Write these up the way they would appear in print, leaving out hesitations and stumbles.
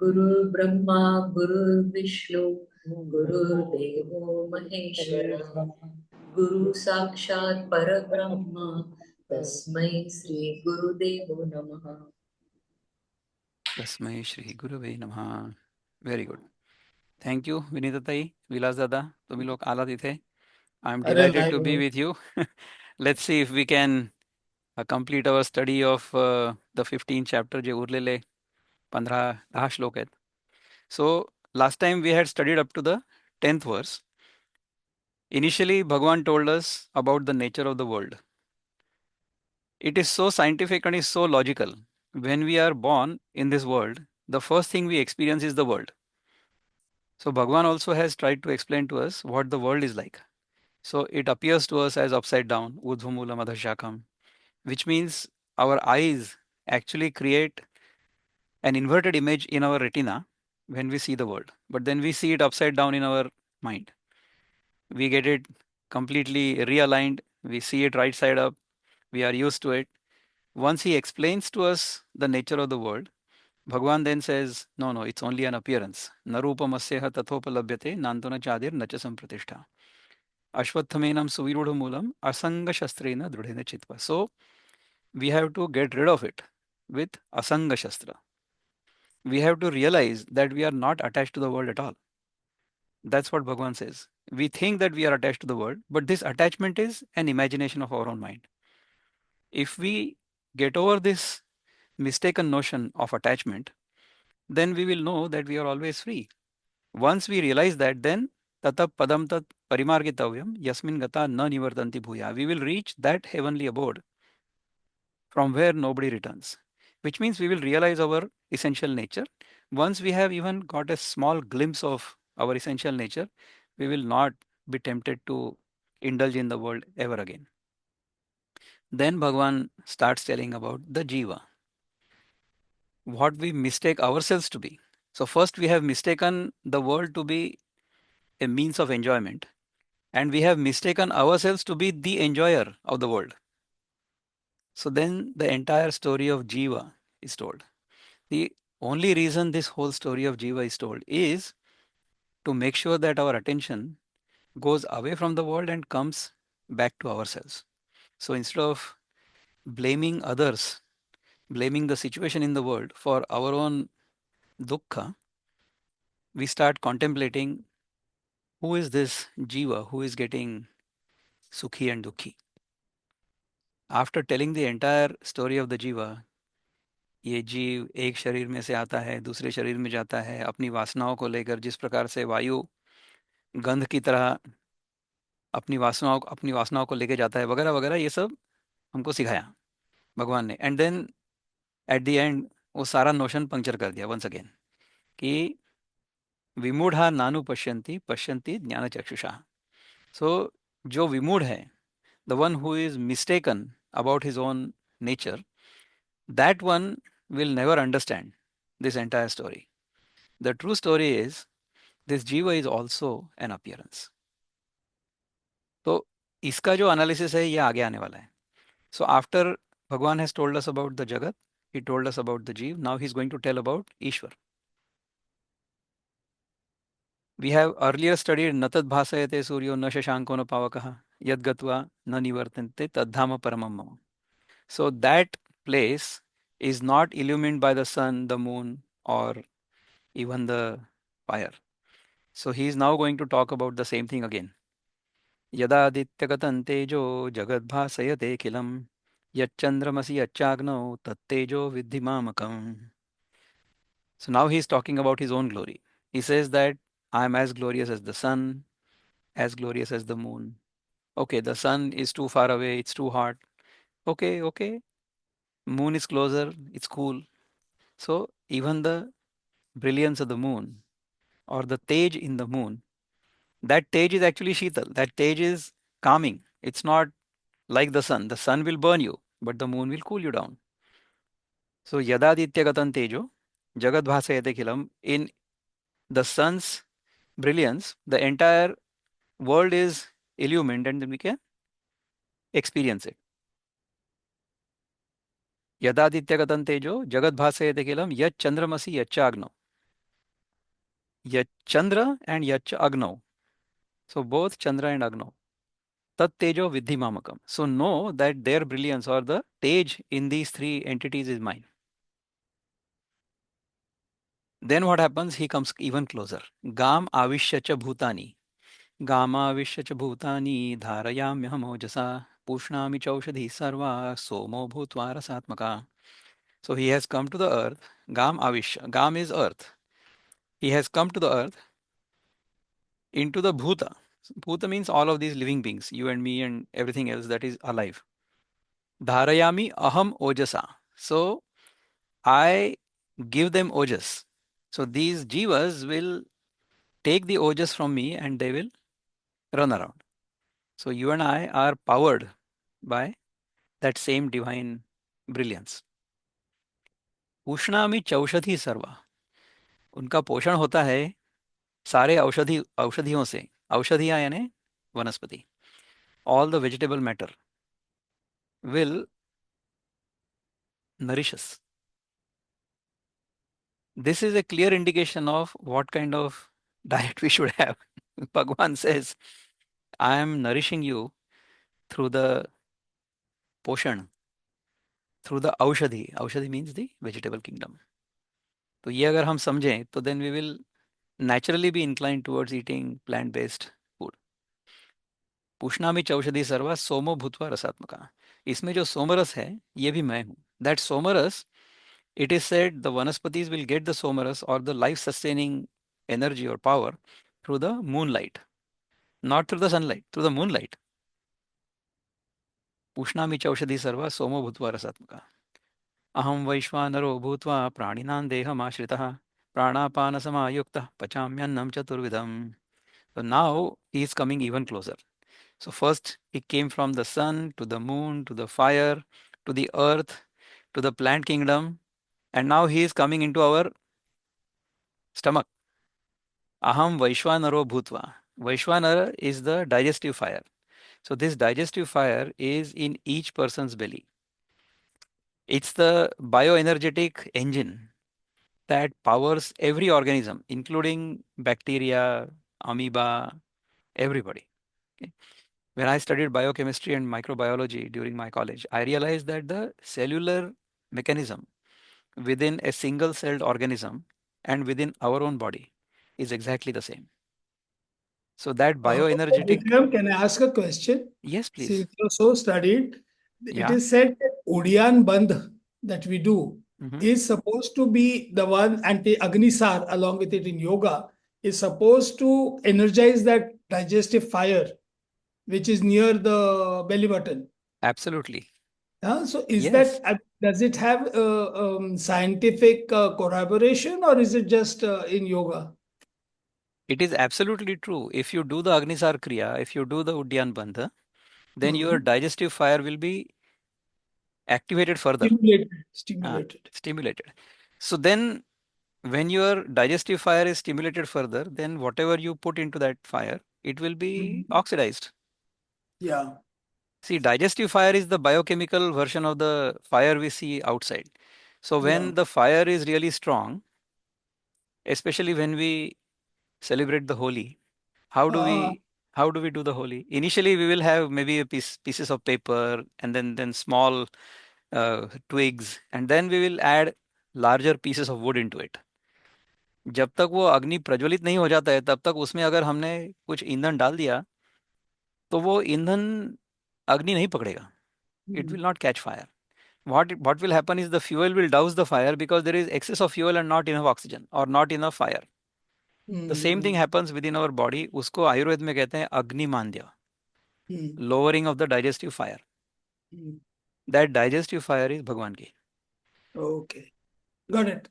गुरुर्ब्रह्मा गुरुर्विष्णु गुरुर्देवो महेश्वरः गुरु साक्षात् परब्रह्म तस्मै श्री गुरुदेवो नमः। तस्मै श्री गुरुवे नमः. Very good. थँक यू विनीताताई, विलास दादा, तुम्ही लोक आलात इथे. आय एम अरे डिलायटेड नाही टू बी भाऊ. With you. Let's see if we can complete our study of the 15th chapter जे उरलेले 15-10 श्लोक आहेत. So last time we had studied up to the 10th verse. Initially Bhagwan told us about the nature of the world. It is so scientific and is so logical. When we are born in this world, the first thing we experience is the world. So Bhagwan also has tried to explain to us what the world is like. So it appears to us as upside down, Urdhvamula Madhashakam, which means our eyes actually create an inverted image in our retina when we see the world. But then we see it upside down in our mind. We get it completely realigned. We see it right side up. We are used to it. Once he explains to us the nature of the world, Bhagwan then says, no, no, it's only an appearance. Narupamasya tathopalabhyate nantuna chadir nacha sampratishtha. Ashwatthamenam suvirudhamulam asanga shastrena drudhena chitva. So we have to get rid of it with asanga shastra. We have to realize that we are not attached to the world at all. That's what Bhagwan says. We think that we are attached to the world, but this attachment is an imagination of our own mind. If we get over this mistaken notion of attachment, then we will know that we are always free. Once we realize that, then tata padam tat parimargitavyam yasmin gata na nivartanti bhuya. We will reach that heavenly abode from where nobody returns, which means we will realize our essential nature. Once we have even got a small glimpse of our essential nature, we will not be tempted to indulge in the world ever again. Then Bhagwan starts telling about the jiva, what we mistake ourselves to be. So, first we have mistaken the world to be a means of enjoyment, and we have mistaken ourselves to be the enjoyer of the world. So, then the entire story of jiva is told. The only reason this whole story of Jiva is told is to make sure that our attention goes away from the world and comes back to ourselves. So instead of blaming others, blaming the situation in the world for our own dukkha, we start contemplating who is this Jiva who is getting sukhi and dukhi. After telling the entire story of the Jiva, ये जीव एक शरीर में से आता है, दूसरे शरीर में जाता है, अपनी वासनाओं को लेकर जिस प्रकार से वायु गंध की तरह अपनी वासनाओं को लेके जाता है, वगैरह वगैरह, ये सब हमको सिखाया भगवान ने. And then at the end वो सारा नोशन पंक्चर कर दिया वंस अगेन कि विमूढ़ा नानु पश्यन्ति पश्यन्ति ज्ञान चक्षुषा. सो जो विमूढ़ है, the one who is mistaken about his own nature, that one will never understand this entire story. The true story is this जीव इज ऑल्सो एन अपियरेंस. तो इसका जो एनालिसिस है ये आगे आने वाला है. So after Bhagwan has told us about the Jagat, he told us about the Jeev. Now he's going to tell about Ishwar. We have earlier studied Natad Bhasayate Suryo na Shashanko na Pavakaha Yad Gatva na Nivartante Tadhama Paramam Mama. So that place is not illumined by the sun, the moon, or even the fire. So he is now going to talk about the same thing again. Yadadityagatan tejo jagadbhasayate kilam yachandramasi yachagno tattejo vidhimamakam. So now he is talking about his own glory. He says that I am as glorious as the sun, as glorious as the moon. Okay, the sun is too far away, it's too hot. Okay, okay. Moon is closer, it's cool. So even the brilliance of the moon or the tej in the moon, that tej is actually Sheetal. That tej is calming. It's not like the sun. The sun will burn you, but the moon will cool you down. So Yadadityagatan Tejo, Jagadbhasayate Kilam. In the sun's brilliance, the entire world is illumined and then we can experience it. Yadadityagatan Tejo, Jagadbhasayate Kilam, Yat Chandramasi Yachagno. Yach Chandra and Yach Agno. So both Chandra and Agno. Tat Tejo Vidhi Mamakam. So know that their brilliance or the Tej in these three entities is mine. Then what happens? He comes even closer. Gam Avishya cha Bhutani. Gama Avishya cha Bhutani Dharayamyaham Ojasa Pushnami Chaushadhi Sarva Somo Bhutva Rasatmaka. So he has come to the earth. Gam Avishya. Gam is earth. He has come to the earth into the Bhuta. Bhuta means all of these living beings, you and me and everything else that is alive. Dharayami aham ojasa. So I give them ojas. So these jivas will take the ojas from me and they will run around. So you and I are powered by that same divine brilliance. उष्णामि चौषधि सर्वा. उनका पोषण होता है सारे औषधियों से. औषधियां यानी वनस्पति. All the vegetable matter will nourish us. This is a clear indication of what kind of diet we should have. Bhagwan says, I am nourishing you through the poshan, through the aushadhi. Aushadhi means the vegetable kingdom. तो ये अगर हम समझें तो then we will naturally be inclined towards eating plant-based food. पुष्णामि चौषधि सर्वा सोमो भूत्वा रसात्मका. इसमें जो सोमरस है ये भी मैं हूँ. That somaras, it is said the vanaspatis will get the somaras or the life-sustaining energy or power through the moonlight. Not through the sunlight, through the moonlight. Pushnami chaushadhi sarva somo bhutva rasatmaka. Aham vaishvanaro bhutva praninan deham ashritah pranapana samayuktah pachamyannam chaturvidam. So now he is coming even closer. So first he came from the sun to the moon to the fire to the earth to the plant kingdom, and now he is coming into our stomach. Aham vaishvanaro bhutva. Vaishvanara is the digestive fire. So this digestive fire is in each person's belly. It's the bioenergetic engine that powers every organism, including bacteria, amoeba, everybody. Okay. When I studied biochemistry and microbiology during my college, I realized that the cellular mechanism within a single celled organism and within our own body is exactly the same. So that bioenergetic. Vikram, can I ask a question? Yes, please. Since you're so studied, it Yeah. is said that Udyan Bandh that we do Mhm. is supposed to be the one, anti-Agnisar along with it in yoga, is supposed to energize that digestive fire which is near the belly button. Absolutely. So is Yes. that, does it have scientific corroboration or is it just in yoga? It is absolutely true. If you do the Agnisar Kriya, if you do the Udyan Bandha, then your digestive fire will be activated further, Stimulated. So then when your digestive fire is stimulated further, then whatever you put into that fire, it will be oxidized. Yeah. See, digestive fire is the biochemical version of the fire we see outside. So when the fire is really strong, especially when we celebrate the Holi, how do we do the Holi? Initially, we will have maybe pieces of paper and then small twigs, and then we will add larger pieces of wood into it. जब तक वो अग्नि प्रज्वलित नहीं हो जाता है तब तक उसमें अगर हमने कुछ ईंधन डाल दिया तो वो ईंधन अग्नि नहीं पकड़ेगा. It will not catch fire. What will happen is the fuel will douse the fire because there is excess of fuel and not enough oxygen or not enough fire. The same thing happens within our body. उसको आयुर्वेद में कहते हैं अग्निमांद्य, lowering of the digestive fire. That digestive fire is भगवान की. Okay, got it.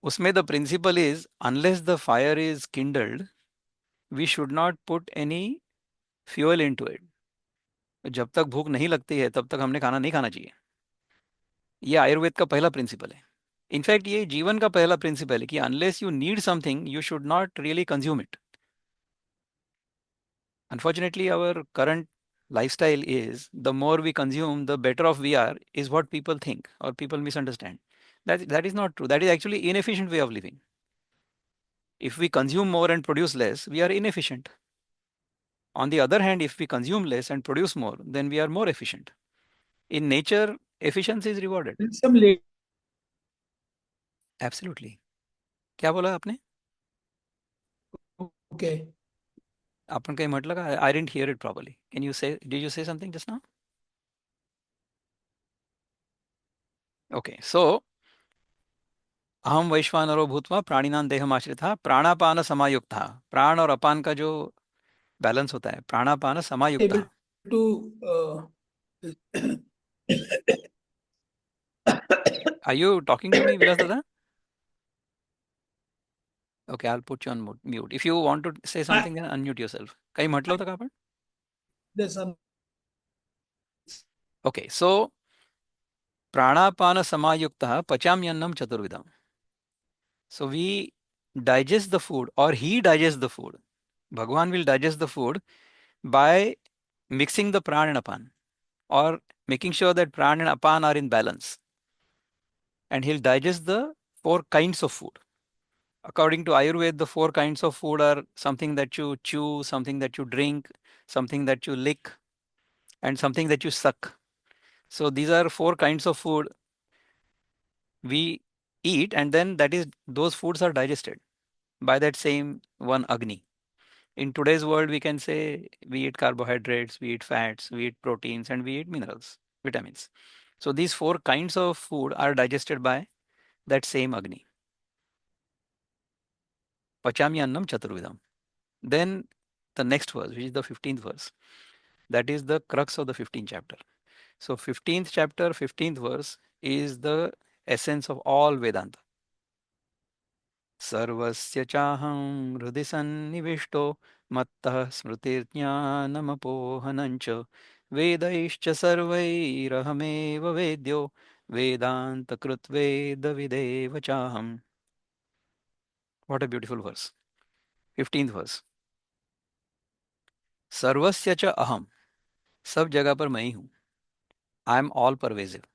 उसमें the principle is unless the fire is kindled, we should not put any fuel into it. जब तक भूख नहीं लगती है तब तक हमने खाना नहीं खाना चाहिए. ये आयुर्वेद का पहला प्रिंसिपल है. इनफैक्ट ये जीवन का पहला प्रिंसिपल है कि unless you need something you should not really consume it. Unfortunately, our current lifestyle is the more we consume, the better off we are, is what people think or people misunderstand. That is not true. That is actually inefficient way of living. If we consume more and produce less, we are inefficient. On the other hand, if we consume less and produce more, then we are more efficient. In nature, efficiency is rewarded. Some late. Absolutely. क्या बोला आपने? Okay. आपण काही म्हटलं का? I didn't hear it properly. Did you say something just now? Okay, so अहम वैश्वानरो भूत्वा प्राणिनां देहम आश्रितः प्राणापान समायुक्तः. प्राण और अपान का जो बैलेंस होता है, प्राणापान समायुक्तः. Able to Are you talking to me, Vilas Dada? Okay, I'll put you on mute. If you want to say something, then unmute yourself. काही म्हटलं होतं का आपण? there's some Okay, so प्राणापान समायुक्तः पचाम्यन्नं चतुर्विधम्. So we digest the food, or he digests the food. Bhagwan will digest the food by mixing the pran and apan, or making sure that pran and apan are in balance. And he'll digest the 4 kinds of food. According to Ayurveda, the 4 kinds of food are something that you chew, something that you drink, something that you lick, and something that you suck. So these are 4 kinds of food we eat, and then those foods are digested by that same one Agni. In today's world, we can say we eat carbohydrates, we eat fats, we eat proteins, and we eat minerals, vitamins. So these 4 kinds of food are digested by that same Agni. Pachamyannam chaturvidam. Then the next verse, which is the 15th verse, that is the crux of the 15th chapter. So 15th chapter, 15th verse is the essence of all Vedanta. सर्वस्य चाहं हृदि सन्निविष्टो मत्तः स्मृतिर्ज्ञानमपोहनञ्च वेदैश्च सर्वैरहमेव वेद्यो वेदान्तकृत् वेदविदेव चाहम्. What a beautiful verse. 15th verse. सर्वस्य च अहम. सब जगह पर मैं ही हूँ. I am all pervasive.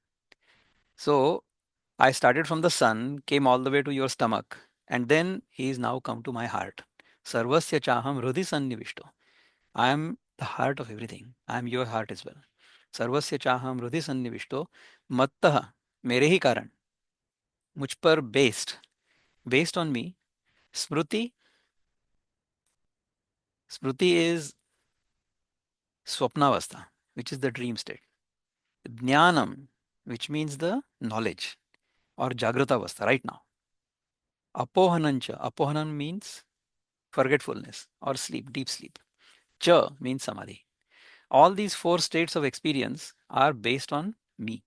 So I started from the sun, came all the way to your stomach, and then he is now come to my heart. Sarvasya chaham hridhi sannivishto. I am the heart of everything. I am your heart as well. सर्वस्य चाहम हृदय सन्निविष्टो मत्तः, मेरे ही कारण, मुझ पर based on me. Smriti is swapnavastha, which is the dream state. Jnanam, which means the knowledge, or jagrata avastha, right now. Apohanancha, apohanan means forgetfulness or sleep, deep sleep. Cha means samadhi. All these 4 states of experience are based on me.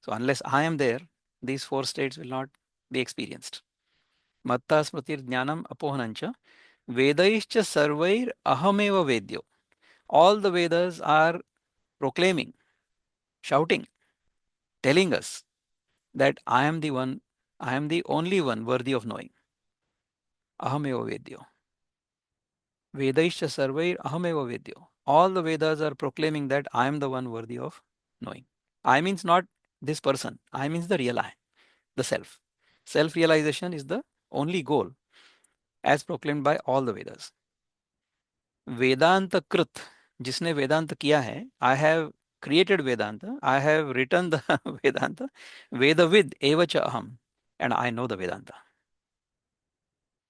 So unless I am there, these 4 states will not be experienced. Matta smritir jnanam apohanancha vedaischa sarvair ahameva vedyo. All the Vedas are proclaiming, shouting, telling us that I am the only one worthy of knowing. Ahameva vedyo. Vedaischa sarvair ahameva vedyo. All the Vedas are proclaiming that I am the one worthy of knowing. I means not this person. I means the real I, the self. Self-realization is the only goal as proclaimed by all the Vedas. Vedanta Krut, जिसने वेदांत किया है, I have created Vedanta, I have written the Vedanta, Vedavid evacha aham, and I know the Vedanta.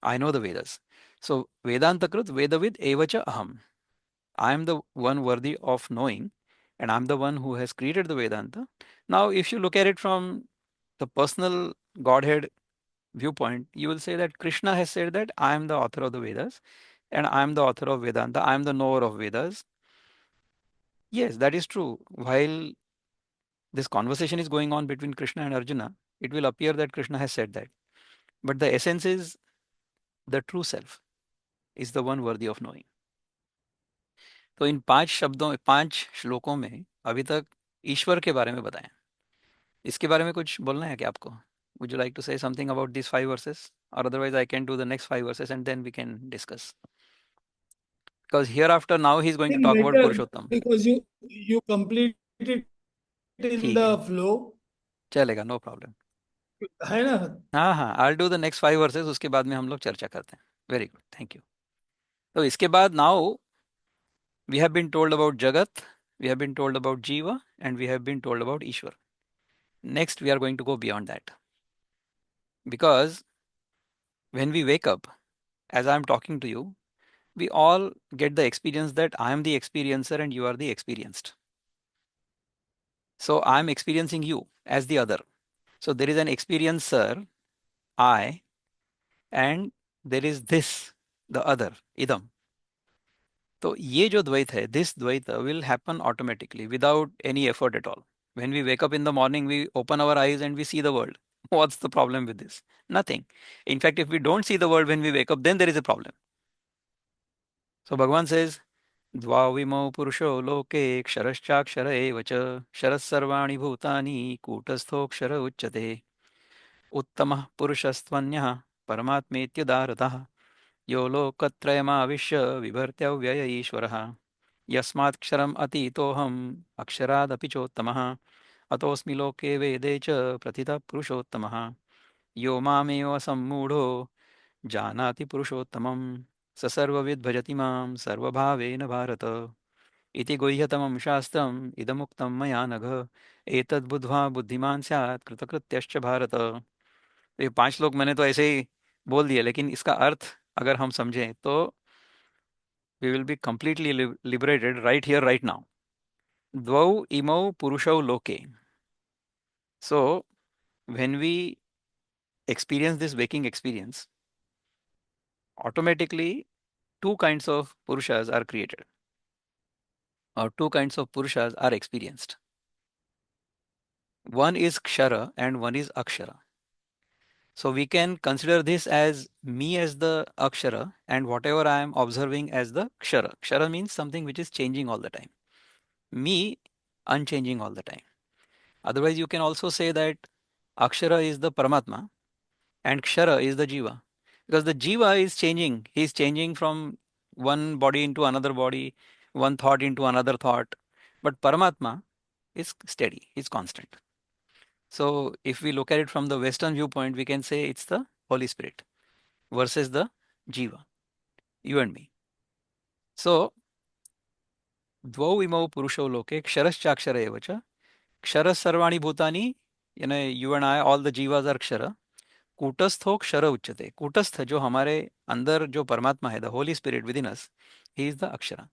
I know the Vedas. So Vedanta Krut, Vedavid evacha aham. I am the one worthy of knowing, and I'm the one who has created the Vedanta. Now, if you look at it from the personal Godhead viewpoint, you will say that Krishna has said that I am the author of the Vedas and I am the author of Vedanta, I am the knower of Vedas. Yes, that is true. While this conversation is going on between Krishna and Arjuna, it will appear that Krishna has said that. But the essence is the true self is the one worthy of knowing. तो इन 5 श्लोकों में अभी तक ईश्वर के बारे में बताएं. इसके बारे में कुछ बोलना है क्या आपको? Would you like to say something about these 5 verses? Or otherwise I can do the next 5 verses and then we can discuss. Because hereafter now he's going to talk about better Purushottam. because you complete it in ठीक है, the flow. चलेगा, no problem. है ना? हाँ हाँ, I do the next 5 versus, उसके बाद में हम लोग चर्चा करते हैं. Very good, thank you. तो इसके बाद now we have been told about Jagat, we have been told about Jiva, and we have been told about Ishwar. Next, we are going to go beyond that. Because when we wake up, as I am talking to you, we all get the experience that I am the experiencer and you are the experienced. So I am experiencing you as the other. So there is an experiencer, I, and there is this, the other, idam. तो ये जो द्वैत है, this द्वैत will happen automatically without any effort at all. When we wake up in the morning, we open our eyes and we see the world. What's the problem with this? Nothing. In fact, if we don't see the world when we wake up, then there is a problem. So Bhagavan says, द्वाविमौ पुरुषो लोके क्षरश्चाक्षर एव च क्षरः सर्वाणि भूतानि कूटस्थोऽक्षर उच्यते उत्तमः पुरुषस्त्वन्यः परमात्मेत्युदाहृतः यो लोकत्रयमाविश्य बिभर्त्यव्यय ईश्वरः यस्मात्क्षरम् अतीतोऽहम् अक्षरादपि चोत्तमः अतोऽस्मि लोके वेदे च प्रथितः पुरुषोत्तमः यो मामेव सम्मूढो जानाति पुरुषोत्तमं स सर्वविद् भजति मां सर्वभावेन भारत इति गुह्यतमं शास्त्रम् इदमुक्तं मया नघ एतद्बुद्ध्वा बुद्धिमान् स्यात् कृतकृत्यश्च भारत. ये 5 श्लोक मैंने तो ऐसे ही बोल दिए, लेकिन इसका अर्थ अगर हम समझें तो we will be completely liberated right here, right now. Dvau imau purushau loke. So, when we experience this waking experience, automatically two kinds of purushas are created, or two kinds of purushas are experienced. One is kshara and one is akshara. So, we can consider this as me as the akshara and whatever I am observing as the kshara. Kshara means something which is changing all the time. Me, unchanging all the time. Otherwise, you can also say that Akshara is the Paramatma and Kshara is the Jiva. Because the Jiva is changing. He is changing from one body into another body, one thought into another thought. But Paramatma is steady, is constant. So if we look at it from the Western viewpoint, we can say it's the Holy Spirit versus the Jiva, you and me. So, Dvau imau purusho loke ksharashchakshara evacha. Kshara sarvani bhutani, you and I, all the Jivas are Kshara. कूटस्थो क्षर उच्यते. कूटस्थ जो हमारे अंदर जो परमात्मा है, the Holi spirit with in us, he is the Akshara.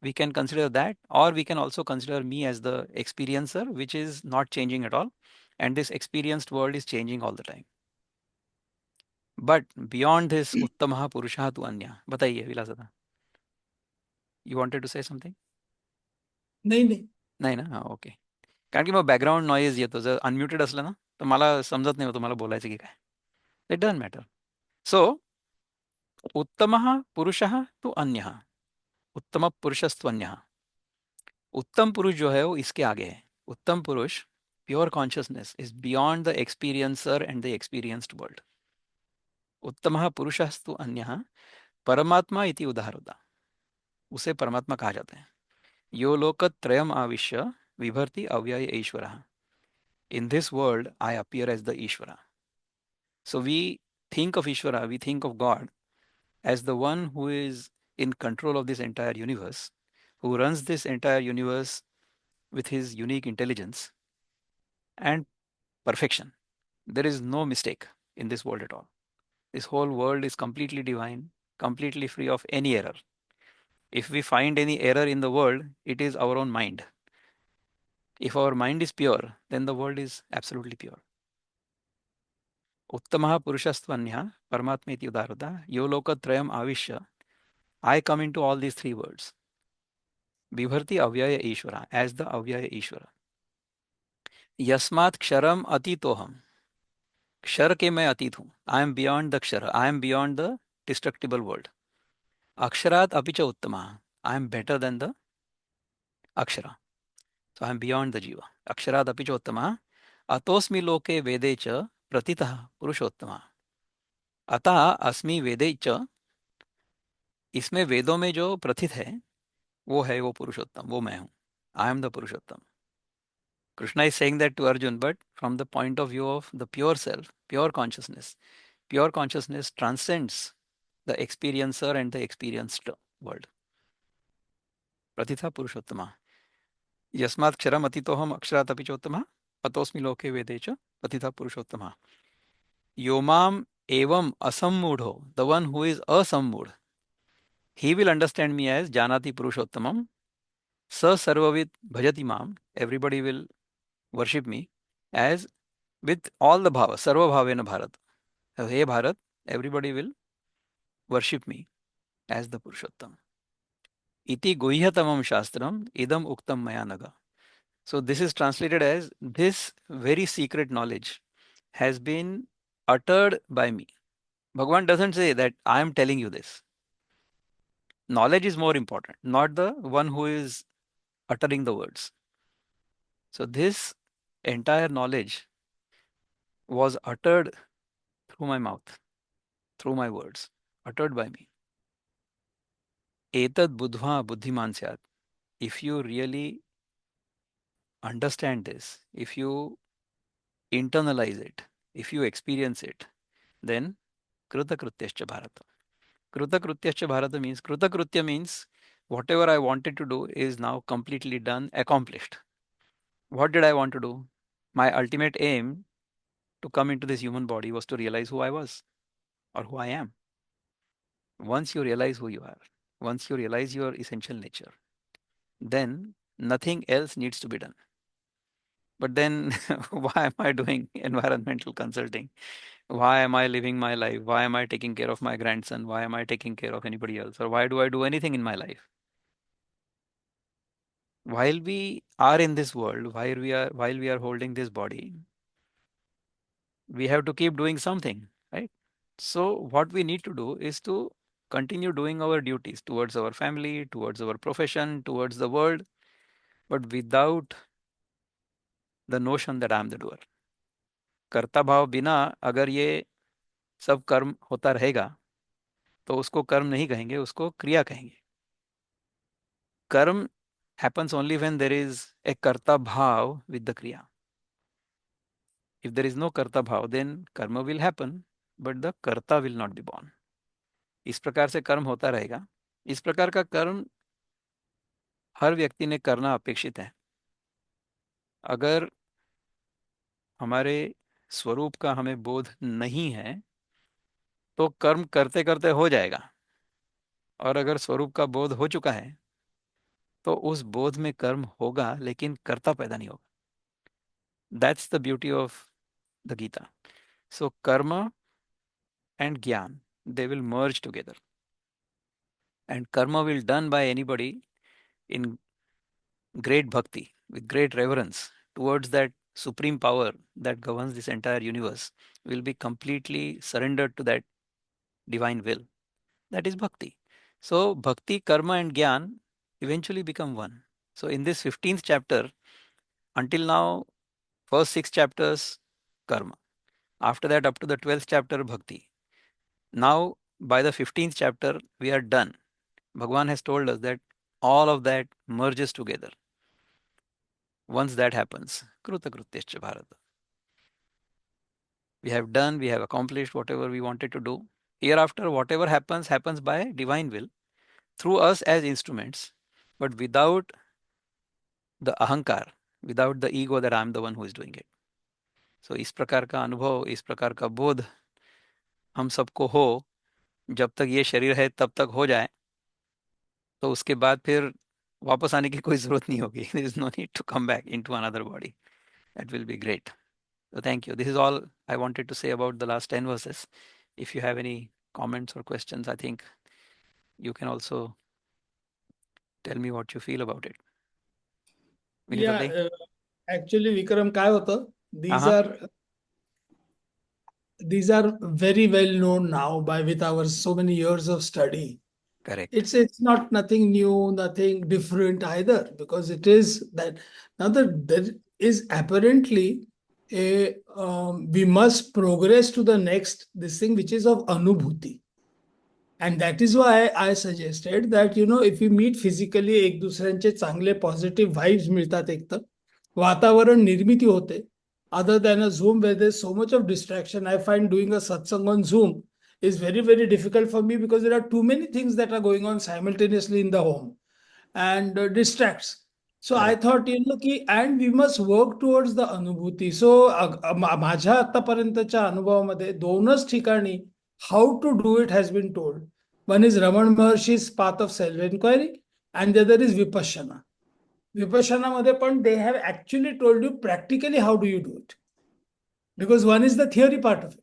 We can consider that, or we can also consider me as the experiencer, which is not changing at all, and this experienced world is changing all the time. But beyond this, उत्तमः पुरुषः तु अन्यः. बताइए विलासदा. You wanted to say something? नाही नाही. नाही ना, हां, ओके. कारण की मग बॅकग्राऊंड नॉईज येतो, जर अनम्युटेड असलं ना तर मला समजत नाही तुम्हाला बोलायचं की काय. It doesn't matter. सो उत्तमः पुरुषः तु अन्यः. उत्तम पुरुषस्त्वन्यः. उत्तम पुरुष जो है वो इसके आगे है. उत्तम पुरुष, pure consciousness, is beyond the experiencer and the experienced world. उत्तमः पुरुषस्तु अन्यः परमात्मा इति उदाहरता. उसे परमात्मा कहा जाता है. यो लोकत्रयम् आविश्य विभर्ति अव्यय ईश्वरः. In this world, I appear as the Ishvara. So we think of Ishvara, we think of God as the one who is in control of this entire universe, who runs this entire universe with his unique intelligence and perfection. There is no mistake in this world at all. This whole world is completely divine, completely free of any error. If we find any error in the world, it is our own mind. If our mind is pure, then the world is absolutely pure. उत्तमः पुरुषस्त्वन्यः परमात्मेति उदाहृता यो लोकत्रयम् आविश्य. I come into all these three words. बिभर्ति अव्यय ईश्वरा, as the अव्यय ईश्वर. यस्मात् क्षरम अतीतोहम. क्षर के मैं अतीत हूँ. आई am beyond the kshara, I am beyond the destructible world. अक्षरात् अपि च उत्तमः. I am better than the akshara. So I am beyond the jiva. अक्षरात् अपि च उत्तमः. अतोऽस्मि लोके वेदे च प्रतितः पुरुषोत्तमः. अतः अस्मि वेदे च, इसमें वेदों में जो प्रथित है वो है वो पुरुषोत्तम, वो मैं हूँ. I am the Purushottam. Krishna is saying that to Arjun, but from the point of view of the pure self, pure consciousness. Pure consciousness transcends the experiencer and the experienced world. Pratitha Purushottama. Yasmat ksharam atitoham aksharat api chottama atosmi loke vede cha Pratitha Purushottama. Yomam evam asammudho, the one who is asammud, he will understand me as Janati Purushottamam. Sa sarvavit bhajati mam, everybody will worship me as with all the bhava, sarva bhavena bharat. Hey Bharat, everybody will worship me as the Purushottam. Iti guhyatamam shastram idam uktam maya naga. So this is translated as this very secret knowledge has been uttered by me. Bhagavan doesn't say that I am telling you this. Knowledge is more important, not the one who is uttering the words. So this entire knowledge was uttered through my mouth, through my words, uttered by me. Etad buddhva buddhiman syat. If you really understand this, if you internalize it, if you experience it, then Kritakrutyascha Bharata. Kritakrutyascha Bharata means, Kritakritya means whatever I wanted to do is now completely done, accomplished. What did I want to do? My ultimate aim to come into this human body was to realize who I was or who I am. Once you realize who you are, once you realize your essential nature, then nothing else needs to be done. But then, why am I doing environmental consulting? Why am I living my life? Why am I taking care of my grandson? Why am I taking care of anybody else? Or why do I do anything in my life? While we are in this world, while we are holding this body, we have to keep doing something, right? So what we need to do is to continue doing our duties towards our family, towards our profession, towards the world, but without the notion that I am the doer. कर्ता भाव बिना अगर ये सब कर्म होता रहेगा तो उसको कर्म नहीं कहेंगे, उसको क्रिया कहेंगे. कर्म happens only when there is a karta bhav with the kriya. If there is no karta bhav, then karma will happen, but the karta will not be born. इस प्रकार से कर्म होता रहेगा. इस प्रकार का कर्म हर व्यक्ति ने करना अपेक्षित है. अगर हमारे स्वरूप का हमें बोध नहीं है तो कर्म करते करते हो जाएगा, और अगर स्वरूप का बोध हो चुका है तो उस बोध में कर्म होगा लेकिन कर्ता पैदा नहीं होगा. That's the beauty of the Gita. So karma and gyan, they will merge together, and karma will done by anybody in great bhakti, with great reverence towards that supreme power that governs this entire universe, will be completely surrendered to that divine will. That is bhakti. So bhakti, karma and gyan eventually become one. So in this 15th chapter, until now, first 6 chapters karma, after that up to the 12th chapter bhakti. Now by the 15th chapter we are done. Bhagavan has told us that all of that merges together. Once that happens, Kruta Krutyascha Bharata. We have done, we have accomplished whatever we wanted to do. Hereafter, whatever happens, happens by divine will, through us as instruments, but without the ahankar, without the ego that I am the one who is doing it. So इस प्रकार का अनुभव, इस प्रकार का बोध हम सबको हो, जब तक ये शरीर है तब तक हो जाए, तो उसके बाद फिर वापस आने की कोई जरूरत नहीं होगी. There is no need to come back into another body. That will be great. So thank you. This is all I wanted to say about the last 10 verses. If you have any comments or questions, I think you can also tell me what you feel about it. Yeah, Vinita, actually, Vikram, काय होतं? Uh-huh. These are very well known now by with our so many years of study. Correct. It's not nothing new, nothing different either, because it is that now that there is apparently a we must progress to the next this thing which is of anubhuti. And that is why I suggested that, if we meet physically, एक दुसऱ्यांचे चांगले positive vibes मिळतात एक तर. वातावरण निर्मिती होते. Other than a Zoom where there's so much of distraction, I find doing a satsang on Zoom is very, very difficult for me because there are too many things that are going on simultaneously in the home and distracts. So I Correct. thought, and we must work towards the अनुभूती. So माझ्या आतापर्यंतच्या अनुभवामध्ये दोनच ठिकाणी how to do it has been told. One is Raman Maharshi's path of self-inquiry and the other is Vipassana. Vipassana पण they have actually told you practically how do you do it. Because one is the theory part of it.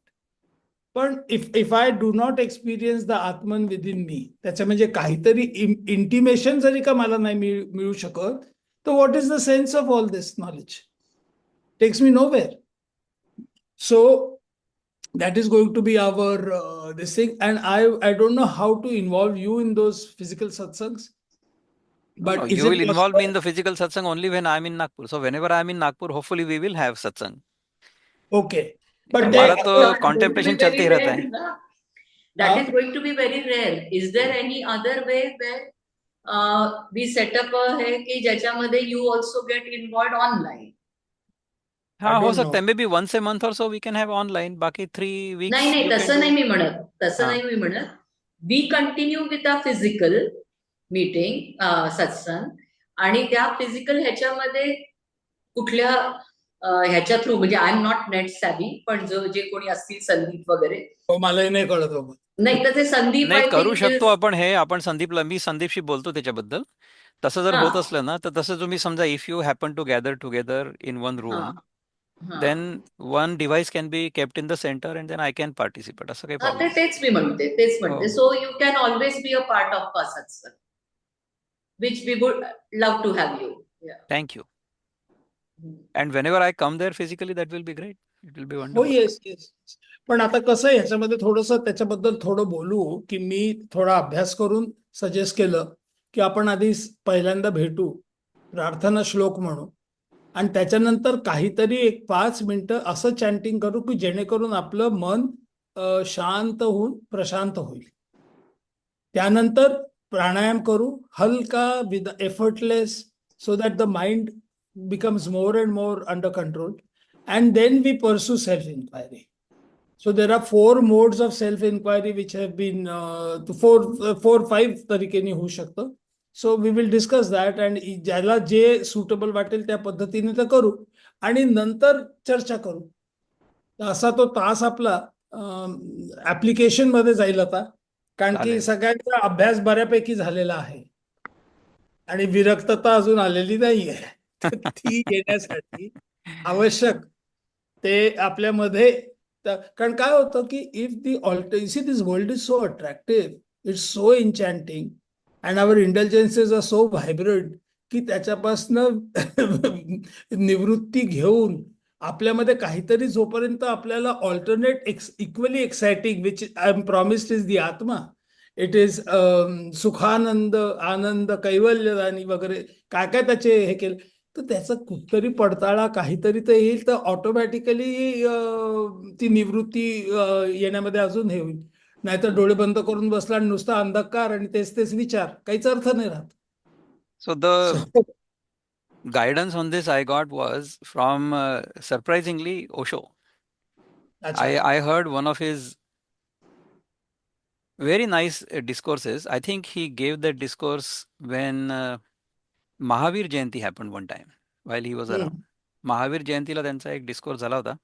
पण if I do not experience the Atman within me, त्याच्या म्हणजे काहीतरी intimation जरी का मला नाही मिळू शकत, तर what is the sense of all this knowledge? Takes me nowhere. So that is going to be our this thing, and I don't know how to involve you in those physical satsangs. No, But is you it will involve me in possible? the physical satsang only when I'm in Nagpur. So whenever I'm in Nagpur, hopefully we will have satsang. Okay. But हमारा That तो is going to be contemplation चलते ही very रहता rare, है. na? That is going to be very rare. Is there any other way where we set up है कि ज्याच्यामध्ये you also get involved online? हाँ, हो don't सकता know. है. Maybe once a month or so we can have online. बाकी 3 नाही weeks नाही you can तसं do. नाही मी म्हणत तसं हाँ. नाही मी म्हणत we continue with a physical meeting satsang आणि त्या फिजिकल ह्याच्यामध्ये कुठल्या ह्याच्या थ्रू म्हणजे I am not net savvy पण जे कोणी असतील संदीप वगैरे हो, मलाही नाही कळत बाबा. नाही तर ते संदीप नाही आय करू थिंक शकतो इज आपण हे. आपण संदीपला मी संदीपशी बोलतो त्याच्याबद्दल. तसं जर हा होत असलं ना, तर तसं तुम्ही समजा if you happen to gather together in one हा रूम, हा then one device can be kept in the center and then I can participate. असं काही ते प्रॉब्लेम नाही. तेच मी म्हणते तेच म्हणते हो. So you can always be a part of a satsang which we would love to have you Thank you. And whenever I come there physically, that will be great. It will be हो, wonderful. Yes yes. पण आता कसं आहे ह्याच्यामध्ये थोडंसं त्याच्याबद्दल थोडं बोलू की मी थोडा अभ्यास करून सजेस्ट केलं की आपण आधी पहिल्यांदा भेटू, प्रार्थना श्लोक म्हणू आणि त्याच्यानंतर काहीतरी एक 5 मिनिटं असं चॅन्टिंग करू की जेणेकरून आपलं मन शांत होऊन प्रशांत होईल. त्यानंतर प्राणायाम करू हलका with effortless so that the mind becomes more and more under control, and then we pursue self-inquiry. So there are 4 modes of self-inquiry which have been four, 5 तरीकेने होऊ शकतं. So we will discuss that and ज्याला जे suitable वाटेल त्या पद्धतीने तर करू आणि नंतर चर्चा करू. तर असा तो तास आपला ऍप्लिकेशन मध्ये जाईल आता, कारण की चालेल. सगळ्यांचा अभ्यास बऱ्यापैकी झालेला आहे आणि विरक्तता अजून आलेली नाहीये. तर ती येण्यासाठी आवश्यक ते आपल्यामध्ये कारण काय होतं की if the alter see this world is so attractive it's so enchanting and our intelligences are so vibrant की त्याच्यापासनं निवृत्ती घेऊन आपल्यामध्ये काहीतरी जोपर्यंत आपल्याला alternate equally exciting which I am promised is the atma it is सुखानंद आनंद कैवल्यदानी वगैरे काय काय त्याचे हे केलं तर त्याचा कुठतरी पडताळा काहीतरी तर येईल तर ऑटोमॅटिकली ती निवृत्ती येण्यामध्ये अजून हे होईल. नाहीतर डोळे बंद करून बसला आणि नुसता अंधकार आणि तेच तेच विचार काहीच अर्थ नाही राहत. So the So, guidance on this I got was from surprisingly Osho. अच्छा. I heard one of his very nice discourses. I think he gave that discourse when Mahavir Jayanti happened one time while he was around. Mahavir Jayantiला त्यांचा एक discourse झाला होता.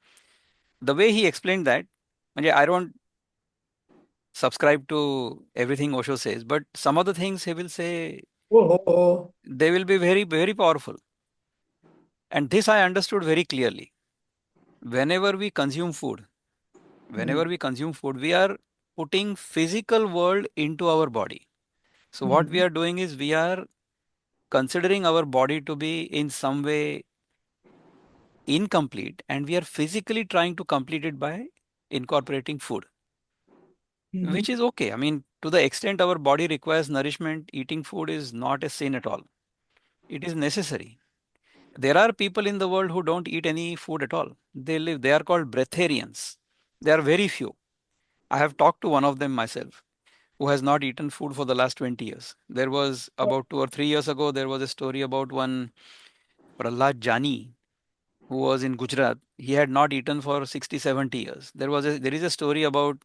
The way he explained that, म्हणजे I don't subscribe to everything Osho says, but some of the things he will say, हो हो हो. they will be very, very powerful. And this I understood very clearly. Whenever we consume food, we are putting physical world into our body. So what we are doing is we are considering our body to be in some way incomplete, and we are physically trying to complete it by incorporating food, which is okay. I mean, to the extent our body requires nourishment, eating food is not a sin at all. It is necessary. There are people in the world who don't eat any food at all. They are called breatharians. They are very few. I have talked to one of them myself who has not eaten food for the last 20 years. There was about 2 or 3 years ago, there was a story about one Prahlad Jani who was in Gujarat, he had not eaten for 60, 70 years. There is a story about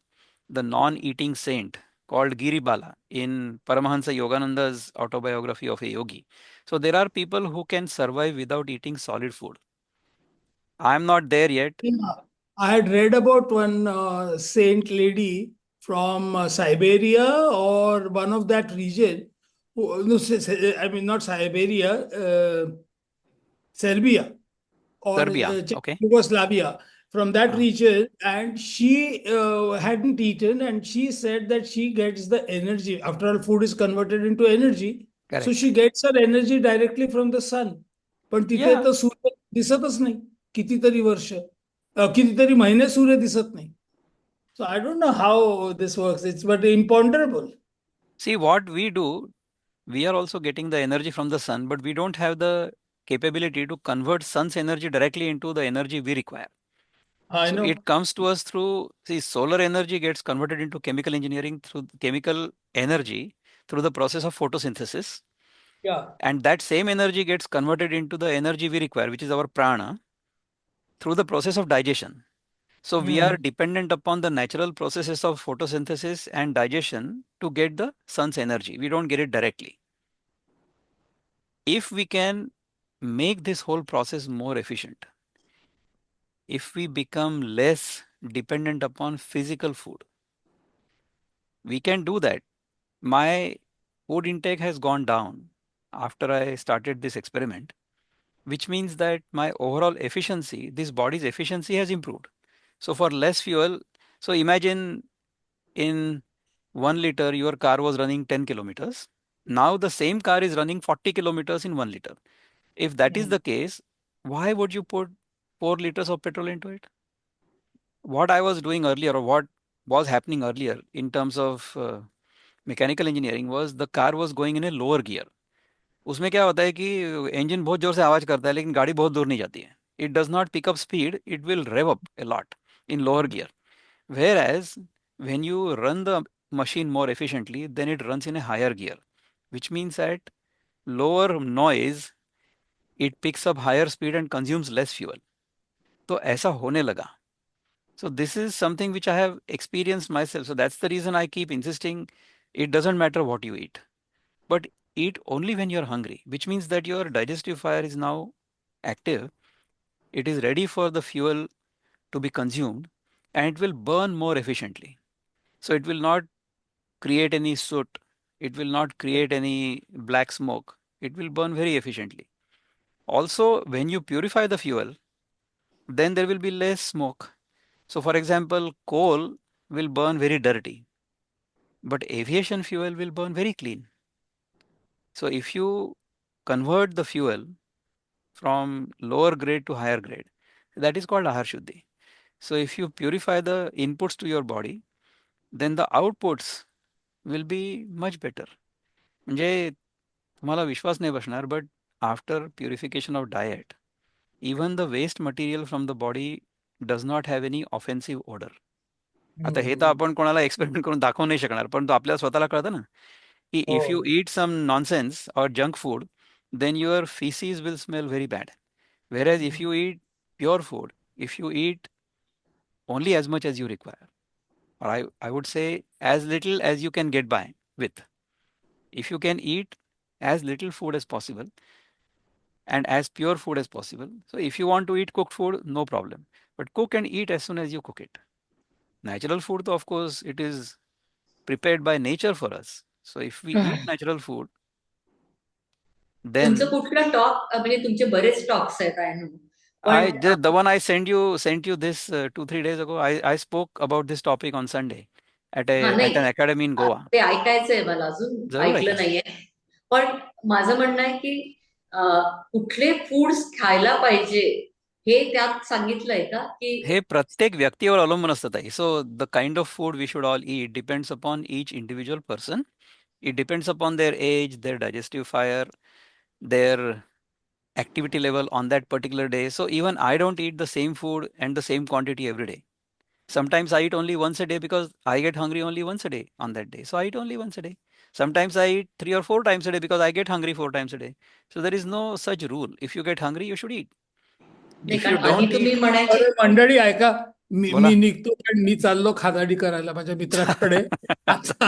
the non-eating saint called Giribala in Paramahansa Yogananda's autobiography of a yogi. So there are people who can survive without eating solid food. I'm not there yet. Yeah. I had read about one saint lady from Siberia or one of that region. No, I mean, not Siberia, Serbia or Serbia, okay. Yugoslavia, from that Ah, region, and she hadn't eaten, and she said that she gets the energy. After all, food is converted into energy, so correct. she gets her energy directly from the sun. पण तिथे Yeah. तर सूर्य दिसतच नाही कितीतरी वर्ष, कितीतरी महिने सूर्य दिसत नाही. So I don't know how this works. It's but imponderable. See what we do, we are also getting the energy from the sun, but we don't have the capability to convert sun's energy directly into the energy we require. I So know. it comes to us through, see, solar energy gets converted into chemical engineering through chemical energy through the process of photosynthesis. Yeah. And that same energy gets converted into the energy we require, which is our prana, through the process of digestion. So we are Mhm. dependent upon the natural processes of photosynthesis and digestion to get the sun's energy. We don't get it directly. If we can make this whole process more efficient, if we become less dependent upon physical food, we can do that. My food intake has gone down after I started this experiment, which means that my overall efficiency, this body's efficiency has improved. So for less fuel, so imagine in 1 liter, your car was running 10 kilometers. Now the same car is running 40 kilometers in 1 liter. If that is Mhm. the case, why would you put 4 liters of petrol into it? What I was doing earlier, or what was happening earlier in terms of mechanical engineering was the car was going in a lower gear. उसमें क्या होता है कि engine बहुत जोर से आवाज करता है लेकिन गाड़ी बहुत दूर नहीं जाती है. It does not pick up speed, it will rev up a lot in lower gear. Whereas when you run the machine more efficiently, then it runs in a higher gear, which means at lower noise it picks up higher speed and consumes less fuel. तो ऐसा होने लगा. So this is something which I have experienced myself. So that's the reason I keep insisting it doesn't matter what you eat, but eat only when you're hungry, which means that your digestive fire is now active. It is ready for the fuel to be consumed and it will burn more efficiently. So it will not create any soot, it will not create any black smoke, it will burn very efficiently. Also, when you purify the fuel, then there will be less smoke. So, for example, coal will burn very dirty, but aviation fuel will burn very clean. So, if you convert the fuel from lower grade to higher grade, that is called Ahar Shuddhi. So, if you purify the inputs to your body, then the outputs will be much better. म्हणजे तुम्हाला विश्वास नाही बसणार, but after purification of diet, even the waste material from the body does not have any offensive odor. आता हे तर Mhm. आपण कोणाला experiment करून दाखवू नाही शकणार, परंतु आपल्याला स्वतःला कळतं ना की if you Oh. Eat some nonsense और junk food, then your feces will smell very bad. Whereas if you eat pure food, if you eat only as much as you require, or I would say as little as you can get by with, if you can eat as little food as possible and as pure food as possible. So if you want to eat cooked food, no problem. But cook and eat as soon as you cook it. Natural food, though, of course, it is prepared by nature for us. So if we eat natural food, तुमचं then कुठलं talk म्हणजे तुमचे बरेच talks आहेत I know पण the one I sent you this 2-3 days ago. I spoke about this topic on Sunday at हा a नाही at an academy in Goa. ते ऐकायचंय मला अजून जरूर ऐकलं ऐका. नाहीये पण माझं म्हणणं आहे की कुठले फूड्स खायला पाहिजे हे त्यात सांगितलंय का की हे प्रत्येक व्यक्तीवर अवलंबून असतं ताई. So the kind of food we should all eat depends upon each individual person. It depends upon their age, their digestive fire, their activity level on that particular day. So even I don't eat the same food and the same quantity every day. Sometimes I eat only once a day because I get hungry only once a day on that day. So I eat only once a day. Sometimes I eat 3 or 4 times a day because I get hungry 4 times a day. So there is no such rule. If you get hungry, you should eat. नाही, If you कारण आधी don't तुम्ही eat, म्हणायचे अरे मंडळी ऐका, मी बोला. मी निघतो, पण मी चाललो खादाडी करायला माझ्या मित्राकडे. आता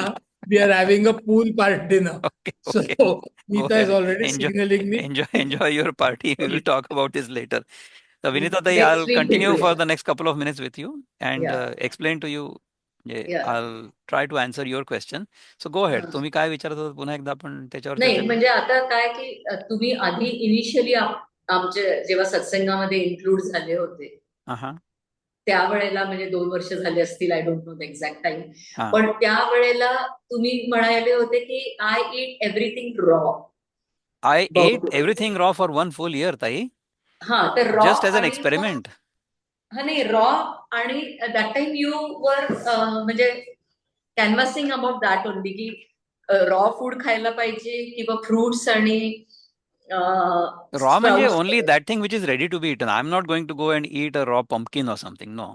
we are having a pool party ना. Okay, so okay. Go Neeta is ahead. Already Enjoy, signalling me. enjoy your party. We will talk about this later. So Vinita, next I'll week continue for भेटूया. the next couple of minutes with you and या explain to you. या I'll try to answer your question. So go ahead. हा. तुम्ही काय विचारत होता पुन्हा एकदा आपण त्याच्यावर चर्चा नाही, करू. म्हणजे आता काय की तुम्ही आधी इनिशियली आमचे जेव्हा सत्संगामध्ये इन्क्लूड झाले होते हा. त्यावेळेला, म्हणजे 2 वर्ष झाले असतील, I don't know the exact time, हा. पण त्यावेळेला तुम्ही म्हणाले होते की I eat everything raw. I ate everything raw for 1 full year, ताई. हा, तर रॉ Just as an आणि experiment. हा नाही, रॉ आणि दॅट टाइम यू वर म्हणजे कॅनव्हासिंग अबाउट दॅट ओनली की रॉ फूड खायला पाहिजे किंवा फ्रुट्स आणि Raw म्हणजे sprouts. only that thing which is ready to be eaten. I'm not going to go and eat a raw pumpkin or something. No.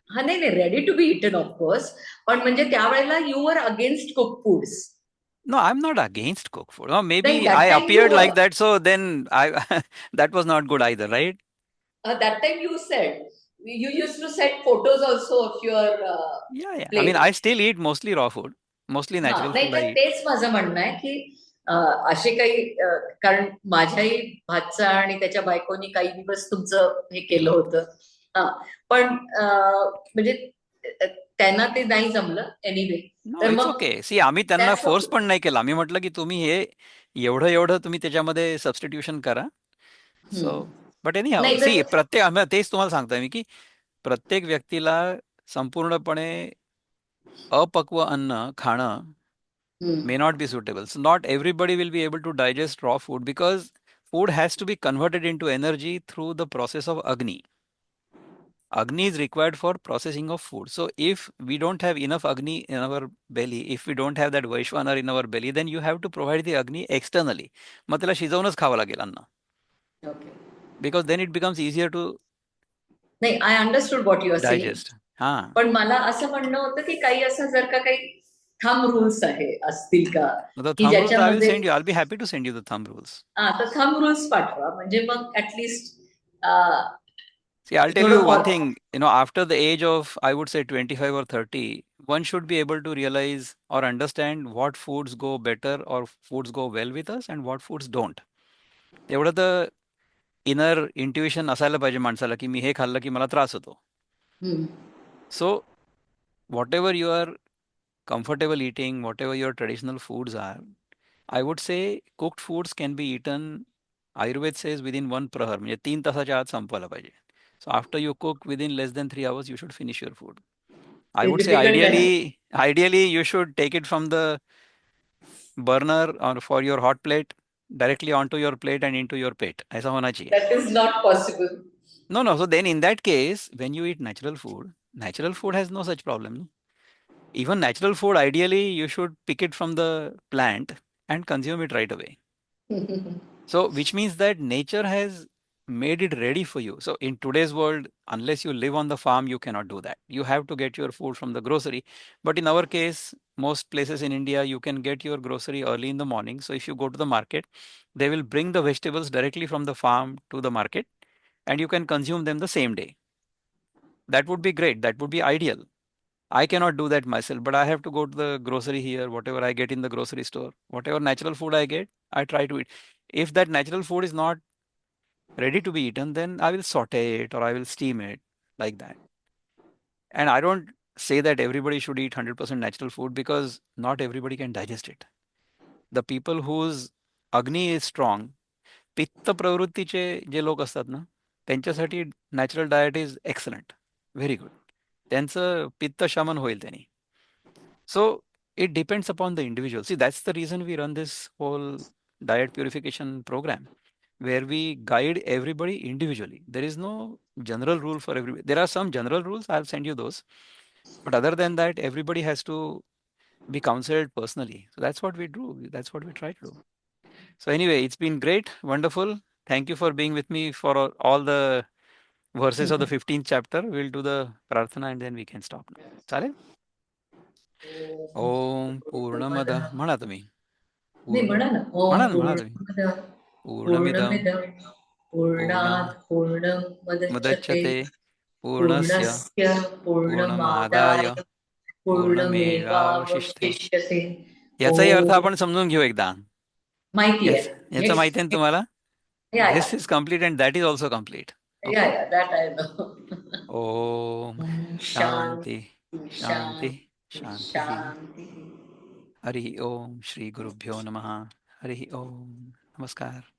हा नाही नाही, ready to be eaten of course, पण म्हणजे त्यावेळेला you were against cook foods. No, I'm not against cooked food. No, Then maybe that I time you appeared like were. that, so then that was not good either, right? That time you said you used to set photos also of your Yeah. I mean, plate. I still eat mostly raw food, mostly हा, natural नाही food I तर eat. तेच माझं म्हणणं आहे की असे काही कारण माझ्याही भाचा आणि त्याच्या बायकोनी काही दिवस तुमचं हे केलं होतं. हा, पण म्हणजे त्यांना ते नाही जमलं एनिवे. No, तर it's मग okay. See, आम्ही त्यांना that's फोर्स okay. पण नाही केला. आम्ही म्हटलं की तुम्ही हे एवढं तुम्ही त्याच्यामध्ये सबस्टिट्यूशन करा. सो बट एनी हाऊ, नाही सी तर तेच तुम्हाला सांगतोय मी की प्रत्येक व्यक्तीला संपूर्णपणे अपक्व अन्न खाणं may not be suitable. So not everybody will be able to digest raw food because food has to be converted into energy through the process of Agni. Agni is required for processing of food. So if we don't have enough Agni in our belly, if we don't have that Vaishvanar in our belly, then you have to provide the Agni externally. मग त्याला शिजवूनच खावं लागेल अन्न. Okay. Because then it becomes easier to नाही, I understood what you are saying. digest. हा. पण मला असं म्हणणं होतं की काही असं जर का काही थंब रूल्स आहे असतील का The की thumb rules I will ज्याच्यामध्ये send you. I'll be happy to send you the thumb rules. तर थंब रूल्स पाठवा, म्हणजे मग at least See, I'll tell you थोडं one thing, after the age of, I would say 25 or 30, one should be able to realize or understand what foods go better or foods go well with us and what foods don't. एवढं तर inner intuition असायला पाहिजे माणसाला की मी हे खाल्लं की मला त्रास होतो. So whatever you are comfortable eating, whatever your traditional foods are, I would say cooked foods can be eaten, Ayurved says within 1 प्रहर, म्हणजे 3 तासाच्या आत संपवायला पाहिजे. So after you cook within less than 3 hours, you should finish your food. I ते would say difficult आहे. ideally you should take it from the burner or for your hot plate directly onto your plate and into your पेट. ऐसा होना चाहिए. That is not possible. No. So then in that case, when you eat natural food has no such problem. No? Even natural food, ideally, you should pick it from the plant and consume it right away. So, which means that nature has made it ready for you. So, in today's world, unless you live on the farm, you cannot do that. You have to get your food from the grocery. But in our case, most places in India, you can get your grocery early in the morning. So, if you go to the market, they will bring the vegetables directly from the farm to the market and you can consume them the same day. That would be great. That would be ideal. I cannot do that myself, but I have to go to the grocery here, whatever I get in the grocery store, whatever natural food I get, I try to eat. If that natural food is not ready to be eaten, then I will saute it or I will steam it like that. And I don't say that everybody should eat 100% natural food because not everybody can digest it. The people whose Agni is strong, पित्त प्रवृत्तीचे जे लोक असतात ना, त्यांच्यासाठी natural diet is excellent, very good. त्यांचं पित्त शमन होईल त्यांनी. So it depends upon the individual. See, that's the reason we run this whole diet purification program, where we guide everybody individually. There is no general rule for everybody. There are some general rules, I'll send you those. But other than that, everybody has to be counseled personally. So that's what we do. That's what we try to do. So anyway, it's been great, wonderful. Thank you for being with me for all the verses of the 15th chapter. We'll do the prarthana and then we can stop now. चालेल? ओम पूर्णमद म्हणा तुम्ही. नाही, म्हणा ना. म्हणा ओम ना तुम्ही. पूर्णमद पूर्णमिदम पूर्णमिदम पूर्णात् पूर्णमुदच्यते मुदच्यते पूर्णस्य पूर्णस्य पूर्णमादाय पूर्णमादाय पूर्णमेवावशिष्यते. पूर्णमेवावशिष्यते. याचाही अर्थ ओम. आपण समजून घेऊ एकदा. माहिती आहे. याचं माहिती आहे ना तुम्हाला? या this is complete and that is also complete. या या that I know. Om Shanti शांती शांती. शांती. हरि ओम श्री गुरुभ्यो नमः. हरि ओम. नमस्कार.